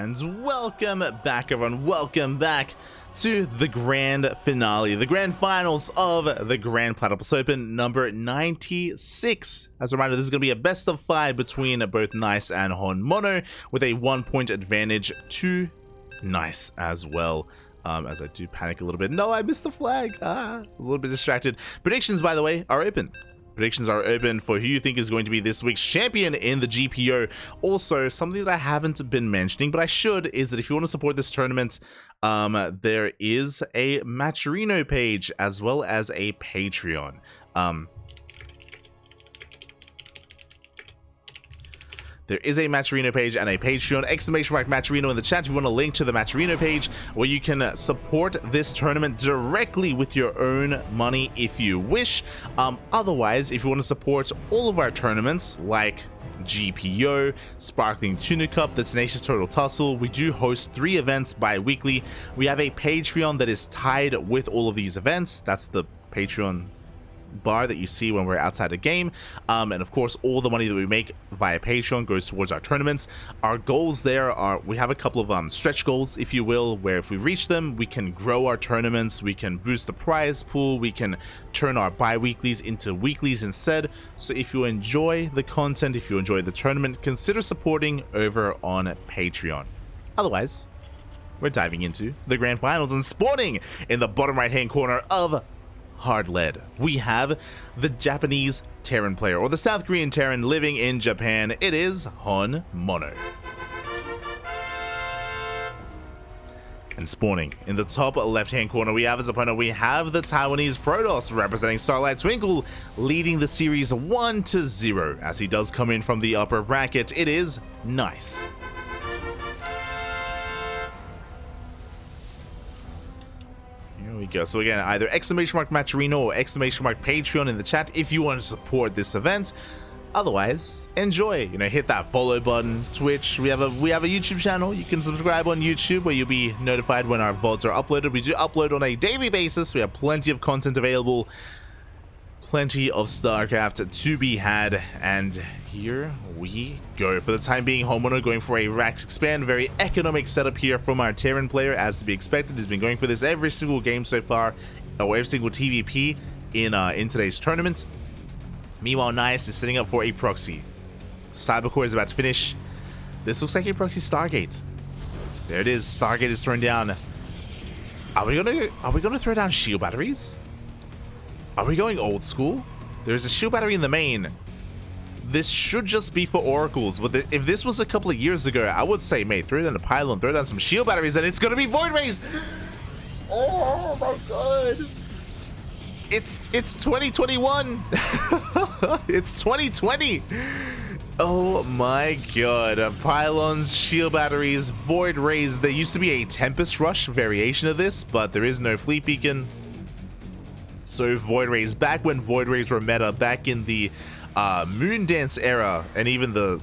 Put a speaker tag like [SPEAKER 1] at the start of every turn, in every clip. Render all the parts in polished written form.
[SPEAKER 1] And welcome back, everyone. Welcome back to the grand finale, the grand finals of the Grand Platypus Open number 96. As a reminder, this is going to be a best of 5 between both Nice and HonMonO, with a 1-point advantage to Nice as well. As I do panic a little bit. No, I missed the flag. A little bit distracted. Predictions, by the way, are open. Predictions are open for who you think is going to be this week's champion in the GPO. Also, something that I haven't been mentioning, but I should, is that if you want to support this tournament, there is a Matcherino page as well as a Patreon. There is a Matcherino page and a Patreon. Exclamation mark Matcherino in the chat if you want a link to the Matcherino page where you can support this tournament directly with your own money if you wish. Otherwise, if you want to support all of our tournaments like GPO, Sparkling Tuna Cup, the Tenacious Turtle Tussle, we do host 3 events bi-weekly. We have a Patreon that is tied with all of these events. That's the Patreon bar that you see when we're outside a game, and of course all the money that we make via Patreon goes towards our tournaments. Our goals there are, we have a couple of stretch goals, if you will, where if we reach them we can grow our tournaments, we can boost the prize pool, we can turn our bi-weeklies into weeklies instead. So if you enjoy the content, if you enjoy the tournament, consider supporting over on Patreon. Otherwise, we're diving into the grand finals, and spawning in the bottom right hand corner of Hard Lead, we have the Japanese Terran player, or the South Korean Terran living in Japan. It is HonMonO. And spawning in the top left-hand corner, we have as opponent, we have the Taiwanese Protoss representing Starlight Twinkle, leading the series 1-0. As he does come in from the upper bracket, it is Nice. Here we go. So again, either exclamation mark Matcherino or exclamation mark Patreon in the chat if you want to support this event. Otherwise, enjoy. You know, hit that follow button. Twitch. We have a YouTube channel. You can subscribe on YouTube where you'll be notified when our VODs are uploaded. We do upload on a daily basis. We have plenty of content available. Plenty of StarCraft to be had, and here we go. For the time being, HonMonO going for a Rax Expand, very economic setup here from our Terran player, as to be expected. He's been going for this every single game so far, or every single TVP in today's tournament. Meanwhile, Nice is setting up for a proxy. Cybercore is about to finish. This looks like a proxy Stargate. There it is. Stargate is thrown down. Are we gonna throw down shield batteries? Are we going old school? There's a shield battery in the main. This should just be for oracles, but if this was a couple of years ago, I would say, mate, throw down a pylon, throw down some shield batteries, and it's gonna be Void Rays! Oh my god! It's 2021! It's 2020! Oh my god. Pylons, shield batteries, Void Rays. There used to be a Tempest Rush variation of this, but there is no Fleet Beacon. So Void Rays, back when Void Rays were meta, back in the Moon Dance era, and even the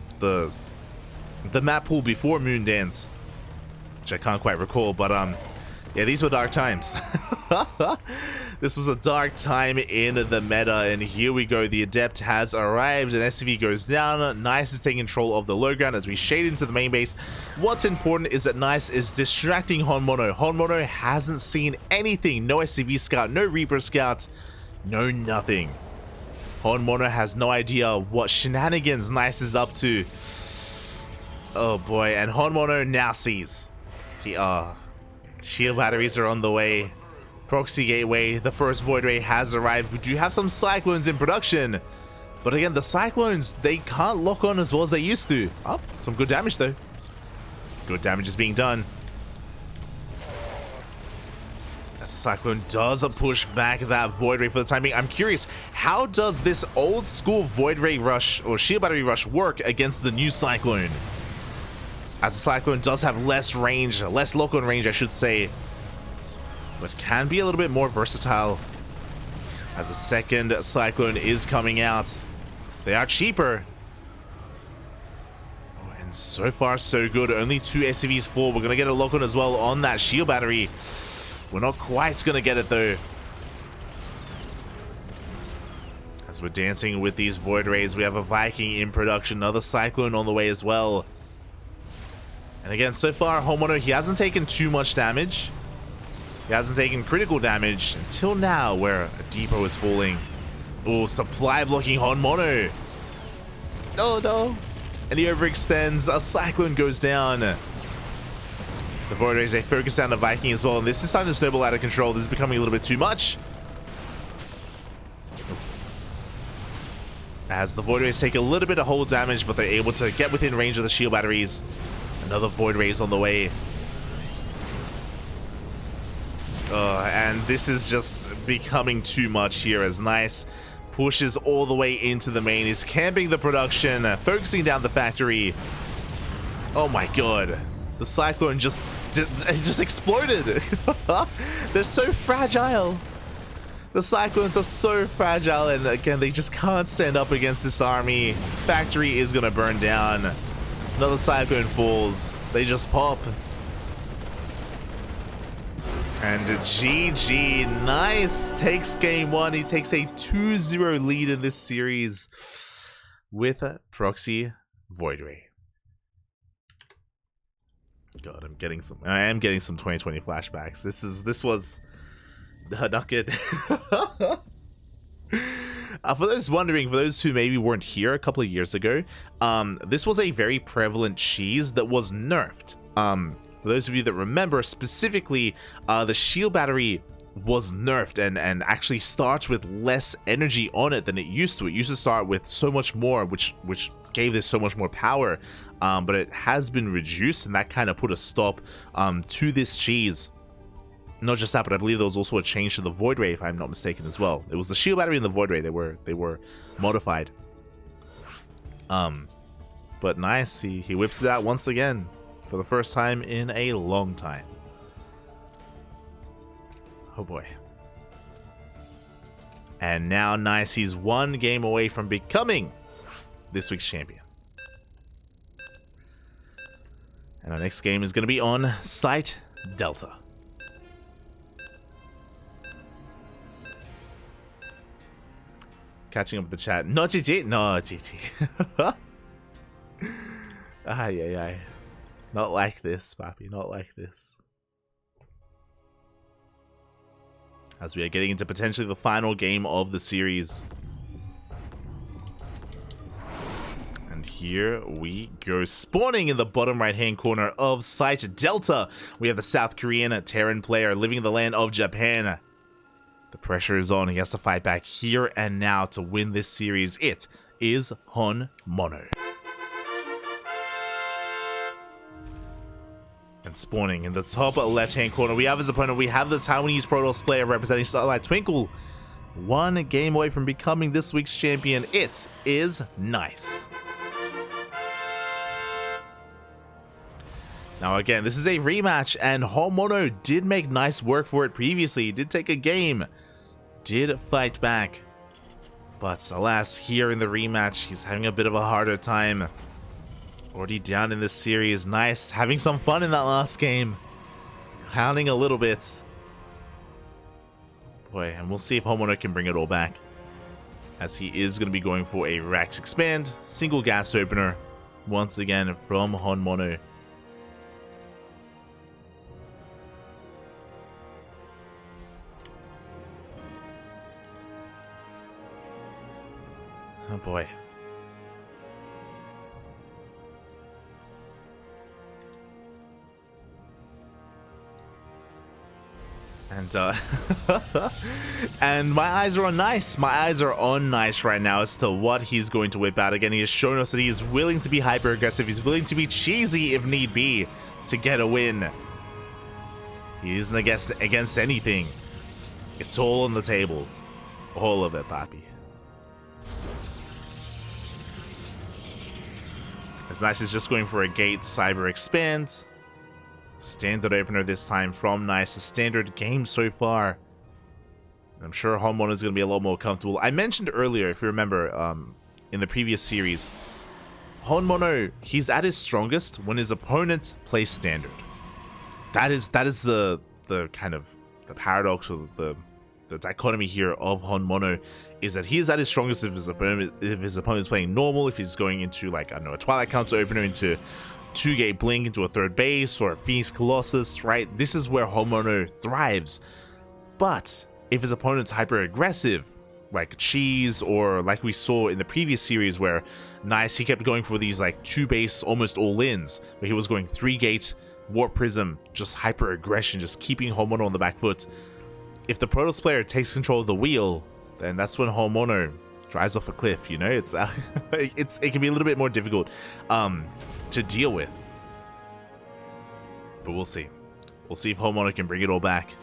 [SPEAKER 1] map pool before Moon Dance, which I can't quite recall, but yeah, these were dark times. This was a dark time in the meta, and here we go. The Adept has arrived, and SCV goes down. Nice is taking control of the low ground as we shade into the main base. What's important is that Nice is distracting HonMonO. HonMonO hasn't seen anything. No SCV scout, no Reaper scout, no nothing. HonMonO has no idea what shenanigans Nice is up to. Oh boy, and HonMonO now sees. Shield batteries are on the way. Proxy gateway, the first Void Ray has arrived. We do have some Cyclones in production, but again, the Cyclones, they can't lock on as well as they used to. Oh, some good damage though. Good damage is being done. As the Cyclone does push back that Void Ray for the time being. I'm curious, how does this old school Void Ray rush or Shield Battery rush work against the new Cyclone? As the Cyclone does have less range, less lock-on range I should say, but can be a little bit more versatile. As a second Cyclone is coming out. They are cheaper. Oh, and so far so good. Only 2 SCVs fall. We're going to get a lock-on as well on that shield battery. We're not quite going to get it though. As we're dancing with these Void Rays, we have a Viking in production. Another Cyclone on the way as well. And again, so far, HonMonO, he hasn't taken too much damage. He hasn't taken critical damage until now, where a depot is falling. Oh, supply blocking HonMonO. Oh no. And he overextends. A Cyclone goes down. The Void Rays, they focus down the Viking as well. And this is starting to snowball out of control. This is becoming a little bit too much. As the Void Rays take a little bit of hull damage, but they're able to get within range of the shield batteries. Another Void Rays on the way. And this is just becoming too much here as Nice pushes all the way into the main. He's camping the production, focusing down the factory. Oh my god. The Cyclone just exploded. They're so fragile. The Cyclones are so fragile, and again, they just can't stand up against this army. Factory is gonna burn down. Another Cyclone falls. They just pop. And GG, Nice takes game one. He takes a 2-0 lead in this series with a proxy Void Ray. God, I am getting some 2020 flashbacks. This was not good. For those wondering, for those who maybe weren't here a couple of years ago, this was a very prevalent cheese that was nerfed. For those of you that remember, specifically, the shield battery was nerfed and actually starts with less energy on it than it used to. It used to start with so much more, which gave this so much more power, but it has been reduced, and that kind of put a stop to this cheese. Not just that, but I believe there was also a change to the Void Ray, if I'm not mistaken, as well. It was the shield battery and the Void Ray. They were modified. But Nice, he whips it out once again for the first time in a long time. Oh boy. And now Nice, he's one game away from becoming this week's champion. And our next game is going to be on Site Delta. Catching up with the chat. No GG, no GG. Ay. Not like this, Papi, not like this. As we are getting into potentially the final game of the series. And here we go. Spawning in the bottom right-hand corner of Site Delta, we have the South Korean Terran player living in the land of Japan. The pressure is on. He has to fight back here and now to win this series. It is HonMonO. And spawning in the top left-hand corner, we have his opponent. We have the Taiwanese Protoss player representing Starlight Twinkle. One game away from becoming this week's champion. It is Nice. Now again, this is a rematch, and HonMonO did make Nice work for it previously. He did take a game, did fight back. But alas, here in the rematch, he's having a bit of a harder time. Already down in this series. Nice, having some fun in that last game. Hounding a little bit. Boy, and we'll see if HonMonO can bring it all back, as he is going to be going for a Rax Expand, single gas opener, once again from HonMonO. Oh boy. And and my eyes are on Nice. My eyes are on Nice right now as to what he's going to whip out. Again, he has shown us that he is willing to be hyper aggressive. He's willing to be cheesy if need be to get a win. He isn't against anything. It's all on the table. All of it, Papi. As Nice is just going for a Gate Cyber Expand. Standard opener this time from Nice. A standard game so far. I'm sure HonMonO is going to be a lot more comfortable. I mentioned earlier, if you remember, in the previous series, HonMonO, he's at his strongest when his opponent plays standard. That is the kind of the paradox, or the dichotomy here of HonMonO, is that he is at his strongest if his opponent is playing normal, if he's going into, like, I don't know, a Twilight Counter opener, into 2-gate blink into a third base or a Phoenix Colossus, right? This is where HonMonO thrives. But if his opponent's hyper aggressive, like Cheese, or like we saw in the previous series where Nice, he kept going for these like 2-base almost all-ins, where he was going 3-gate, Warp Prism, just hyper aggression, just keeping HonMonO on the back foot. If the Protoss player takes control of the wheel, then that's when HonMonO drives off a cliff, you know? It can be a little bit more difficult to deal with. But we'll see. We'll see if HonMonO can bring it all back.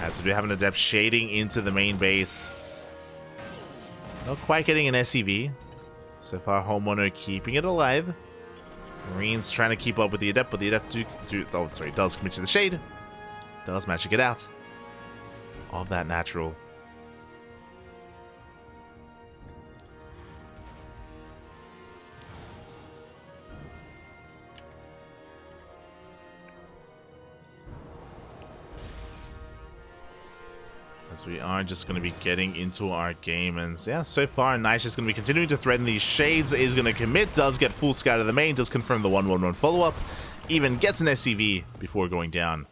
[SPEAKER 1] As we do have an Adept shading into the main base. Not quite getting an SEV. So far, HonMonO keeping it alive. Marines trying to keep up with the Adept, but the Adept does commit to the shade. Does manage to get out of that natural. As we are just going to be getting into our game, and yeah, so far Nice is going to be continuing to threaten these shades, is going to commit, does get full scout of the main, does confirm the 1-1-1 follow-up, even gets an SCV before going down.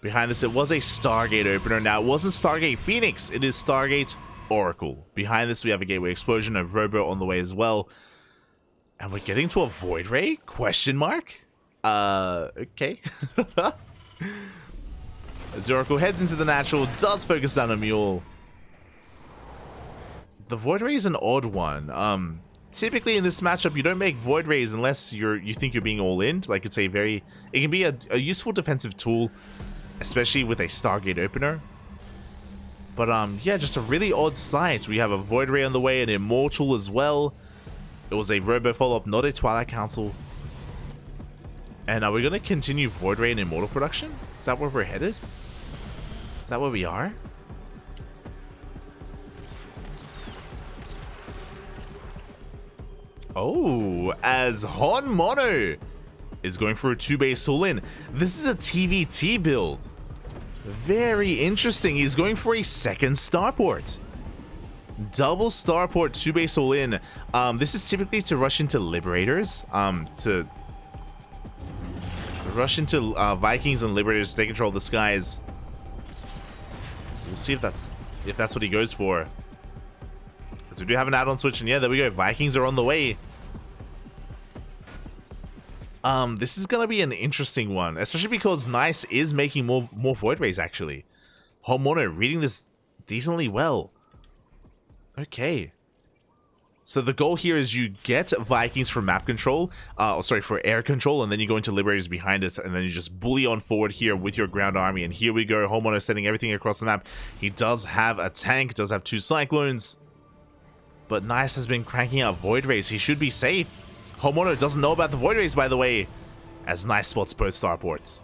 [SPEAKER 1] Behind this, it was a Stargate opener. Now, it wasn't Stargate Phoenix, it is Stargate Oracle. Behind this, we have a Gateway Explosion, a Robo on the way as well. And we're getting to a Void Ray? Question mark? Okay. As Oracle heads into the natural, does focus down a Mule. The Void Ray is an odd one. Typically in this matchup, you don't make Void Rays unless you think you're being all in. Like, it can be a useful defensive tool, especially with a Stargate opener. But yeah, just a really odd sight. We have a Void Ray on the way, an Immortal as well. It was a Robo follow-up, not a Twilight Council. And are we going to continue Void Ray and Immortal production? Is that where we're headed? Is that where we are? Oh, as HonMonO is going for a 2-base all-in. This is a PvT build. Very interesting. He's going for a second starport. Double starport, 2-base all-in. This is typically to rush into Liberators. To rush into Vikings and Liberators to take control of the skies. We'll see if that's what he goes for. Because we do have an add-on switch, and yeah, there we go. Vikings are on the way. This is gonna be an interesting one, especially because Nice is making more Void Rays actually. HonMonO reading this decently well. Okay. So the goal here is you get Vikings for map control, for air control, and then you go into Liberators behind it, and then you just bully on forward here with your ground army. And here we go, HonMonO sending everything across the map. He does have a tank, does have 2 Cyclones, but Nice has been cranking out Void Rays. He should be safe. HonMonO doesn't know about the Void Rays, by the way, as Nice spots both starports.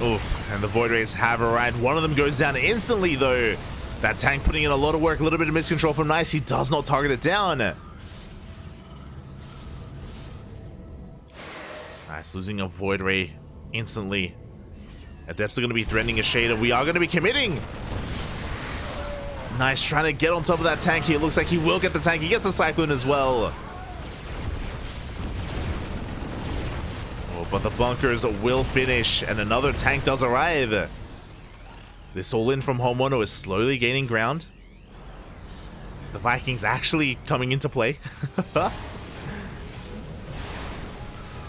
[SPEAKER 1] Oof, and the Void Rays have arrived. One of them goes down instantly, though. That tank putting in a lot of work, a little bit of miscontrol from Nice. He does not target it down. Nice, losing a Void Ray instantly. Adepts are going to be threatening a Shader. We are going to be committing. Nice, trying to get on top of that tank here. It looks like he will get the tank. He gets a Cyclone as well. But the bunkers will finish, and another tank does arrive. This all-in from HonMonO is slowly gaining ground. The Vikings actually coming into play.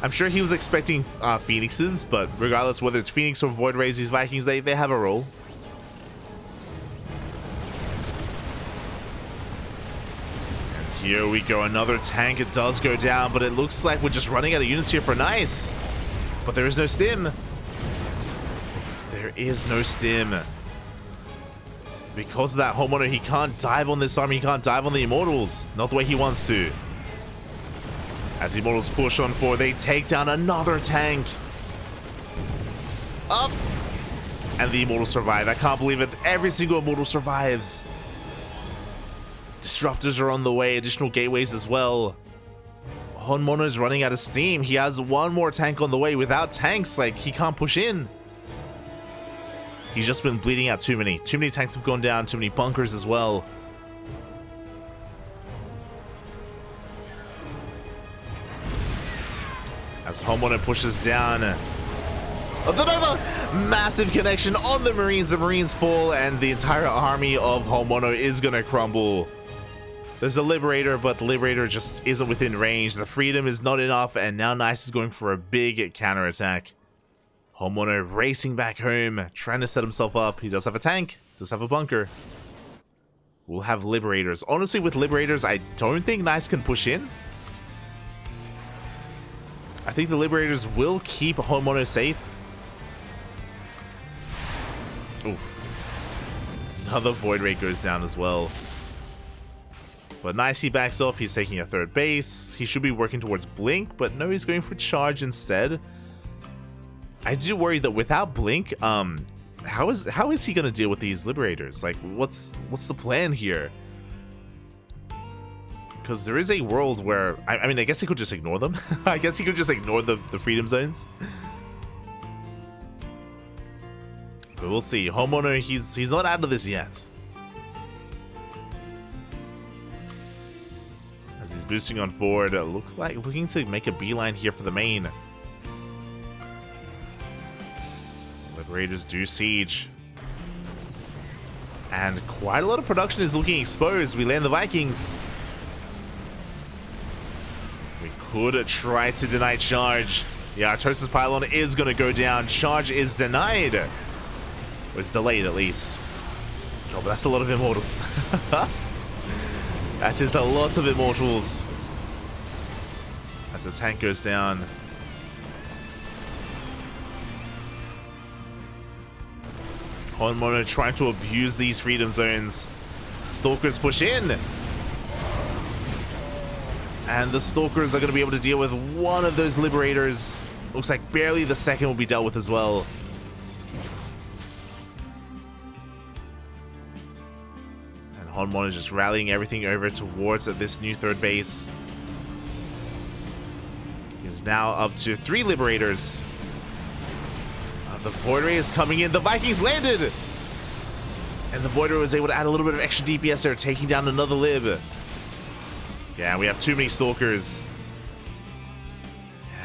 [SPEAKER 1] I'm sure he was expecting Phoenixes, but regardless whether it's Phoenix or Void Rays, these Vikings, they have a role. And here we go, another tank. It does go down, but it looks like we're just running out of units here for Nice. But there is no stim. There is no stim. Because of that, HonMonO, he can't dive on this army. He can't dive on the Immortals. Not the way he wants to. As the Immortals push on forward, they take down another tank. Up. And the Immortals survive. I can't believe it. Every single Immortal survives. Disruptors are on the way. Additional gateways as well. HonMonO is running out of steam. He has one more tank on the way. Without tanks, like, he can't push in. He's just been bleeding out too many. Too many tanks have gone down, too many bunkers as well. As HonMonO pushes down. The Nova! Massive connection on the Marines. The Marines fall, and the entire army of HonMonO is going to crumble. There's a Liberator, but the Liberator just isn't within range. The Freedom is not enough, and now Nice is going for a big counterattack. HonMonO racing back home, trying to set himself up. He does have a tank, does have a bunker. We'll have Liberators. Honestly, with Liberators, I don't think Nice can push in. I think the Liberators will keep HonMonO safe. Oof. Another Void Ray goes down as well. But Nice, he backs off. He's taking a third base. He should be working towards Blink, but no, he's going for Charge instead. I do worry that without Blink, how is he gonna deal with these Liberators? Like, what's the plan here? Because there is a world where I mean, I guess he could just ignore them. I guess he could just ignore the Freedom Zones. But we'll see. HonMonO, he's not out of this yet. As he's boosting on forward, looking to make a beeline here for the main. Liberators do siege. And quite a lot of production is looking exposed. We land the Vikings. We could try to deny charge. Yeah, Artosis Pylon is going to go down. Charge is denied. Or it's delayed at least. Oh, but that's a lot of Immortals. That is a lot of Immortals. As the tank goes down. HonMonO trying to abuse these Freedom Zones. Stalkers push in. And the Stalkers are going to be able to deal with one of those Liberators. Looks like barely the second will be dealt with as well. And HonMonO is just rallying everything over towards this new third base. He's now up to 3 Liberators. The Void Ray is coming in. The Vikings landed! And the Void Ray was able to add a little bit of extra DPS there, taking down another Lib. Yeah, we have too many Stalkers.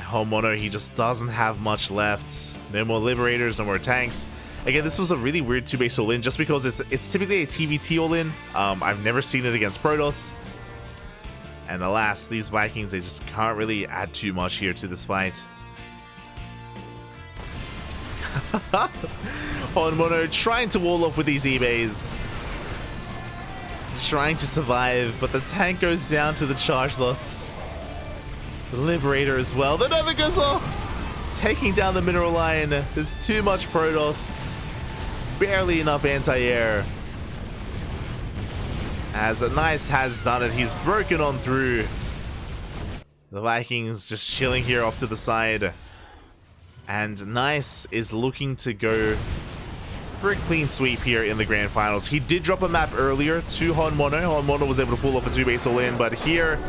[SPEAKER 1] HonMonO, he just doesn't have much left. No more Liberators, no more tanks. Again, this was a really weird 2-base all-in, just because it's typically a TvT all-in. I've never seen it against Protoss. And alas, these Vikings, they just can't really add too much here to this fight. HonMonO trying to wall off with these eBays. Trying to survive, but the tank goes down to the charge lots. The Liberator as well. The Nova goes off! Taking down the Mineral Line. There's too much Protoss. Barely enough anti-air. As Nice has done it, he's broken on through. The Vikings just chilling here off to the side. And Nice is looking to go for a clean sweep here in the grand finals. He did drop a map earlier to HonMonO. HonMonO was able to pull off a 2-base all-in, but here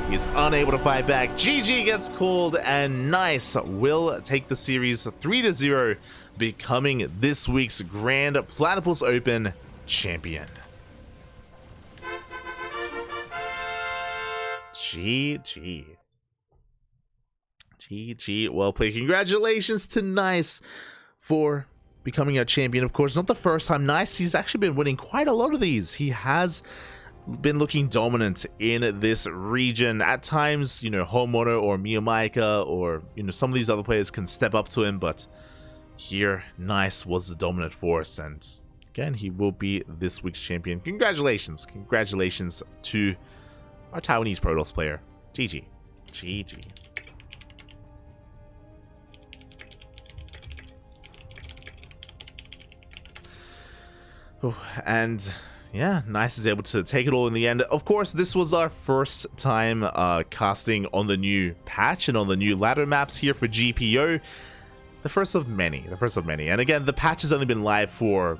[SPEAKER 1] he's unable to fight back. GG gets called, and Nice will take the series 3-0, becoming this week's Grand Platypus Open champion. GG. GG, well played. Congratulations to Nice for becoming a champion. Of course, not the first time. Nice, he's actually been winning quite a lot of these. He has been looking dominant in this region. At times, you know, HonMonO or Miyamaika or, you know, some of these other players can step up to him, but here, Nice was the dominant force, and again, he will be this week's champion. Congratulations. Congratulations to our Taiwanese Protoss player. GG. GG. And yeah, Nice is able to take it all in the end. Of course, this was our first time casting on the new patch and on the new ladder maps here for GPO. The first of many. The first of many. And again, the patch has only been live for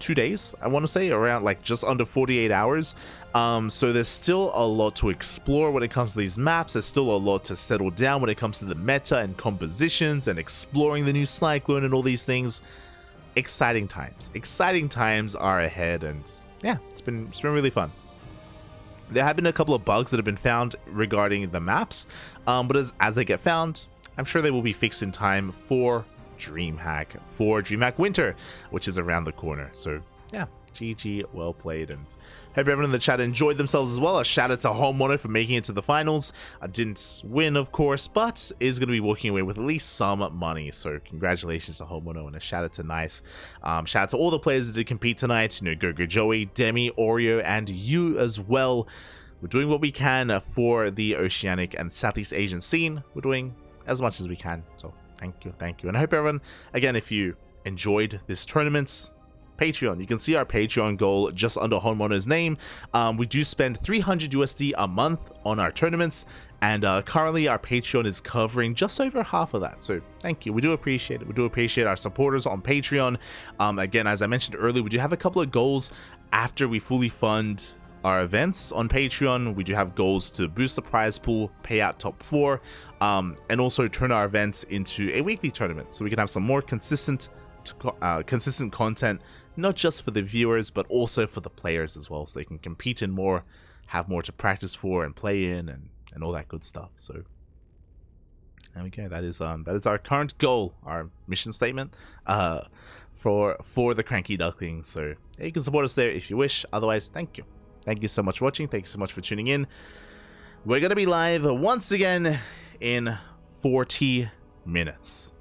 [SPEAKER 1] 2 days, I want to say, around like just under 48 hours. So there's still a lot to explore when it comes to these maps. There's still a lot to settle down when it comes to the meta and compositions and exploring the new Cyclone and all these things. exciting times. Exciting times are ahead, and yeah, it's been really fun. There have been a couple of bugs that have been found regarding the maps, but as they get found, I'm sure they will be fixed in time for DreamHack Winter, which is around the corner. So yeah, GG, well played, and hope everyone in the chat enjoyed themselves as well. A shout out to HonMonO for making it to the finals. I didn't win, of course, but is going to be walking away with at least some money. So congratulations to HonMonO, and a shout out to Nice. Shout out to all the players that did compete tonight. You know, Go Joey, Demi, Oreo, and you as well. We're doing what we can for the Oceanic and Southeast Asian scene. We're doing as much as we can. So thank you. And I hope everyone, again, if you enjoyed this tournament, Patreon, you can see our Patreon goal just under HonMonO's name. We do spend 300 USD a month on our tournaments, and currently our Patreon is covering just over half of that. So thank you. We do appreciate it. We do appreciate our supporters on Patreon. Again, as I mentioned earlier, we do have a couple of goals after we fully fund our events on Patreon. We do have goals to boost the prize pool, pay out top 4, and also turn our events into a weekly tournament, so we can have some more consistent content, not just for the viewers but also for the players as well, so they can compete in more, have more to practice for and play in, and all that good stuff. So there we go. That is our current goal, our mission statement for the Cranky Ducklings. So yeah, you can support us there if you wish. Otherwise, thank you. Thank you so much for watching. Thank you so much for tuning in. We're going to be live once again in 40 minutes.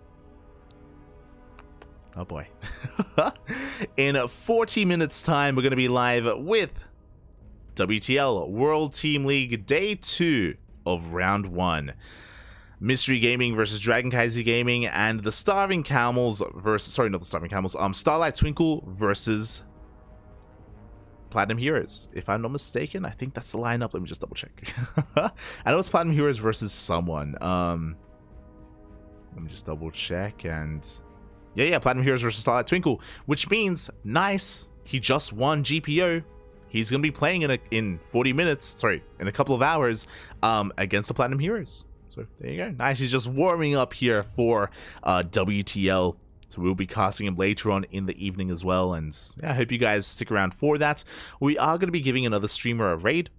[SPEAKER 1] Oh boy. In 40 minutes time, we're going to be live with WTL World Team League Day 2 of Round 1. Mystery Gaming versus Dragon Kaiser Gaming, and the Starving Camels versus... Sorry, not the Starving Camels. Starlight Twinkle versus Platinum Heroes, if I'm not mistaken. I think that's the lineup. Let me just double check. I know it's Platinum Heroes versus someone. Let me just double check. And yeah, Platinum Heroes versus Starlight Twinkle, which means Nice, he just won GPO. He's gonna be playing in 40 minutes, sorry, in a couple of hours, against the Platinum Heroes. So there you go. Nice, he's just warming up here for WTL. So we'll be casting him later on in the evening as well, and yeah, I hope you guys stick around for that. We are going to be giving another streamer a raid.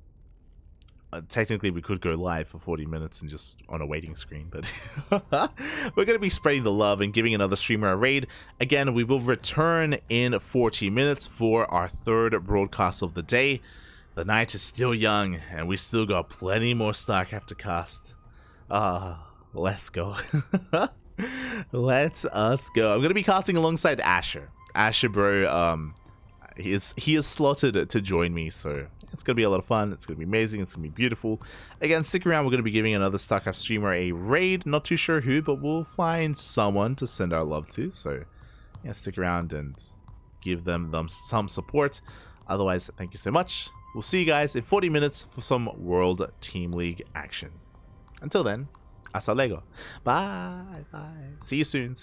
[SPEAKER 1] Technically, we could go live for 40 minutes and just on a waiting screen, but we're going to be spreading the love and giving another streamer a raid. Again, we will return in 40 minutes for our third broadcast of the day. The night is still young, and we still got plenty more StarCraft to cast. Let's go. Let us go. I'm gonna be casting alongside Asher. Asher, bro, he is slotted to join me, so it's gonna be a lot of fun. It's gonna be amazing. It's gonna be beautiful. Again, stick around. We're gonna be giving another StarCraft streamer a raid. Not too sure who, but we'll find someone to send our love to. So yeah, stick around and give them some support. Otherwise, thank you so much. We'll see you guys in 40 minutes for some World Team League action. Until then, hasta luego. Bye. See you soon.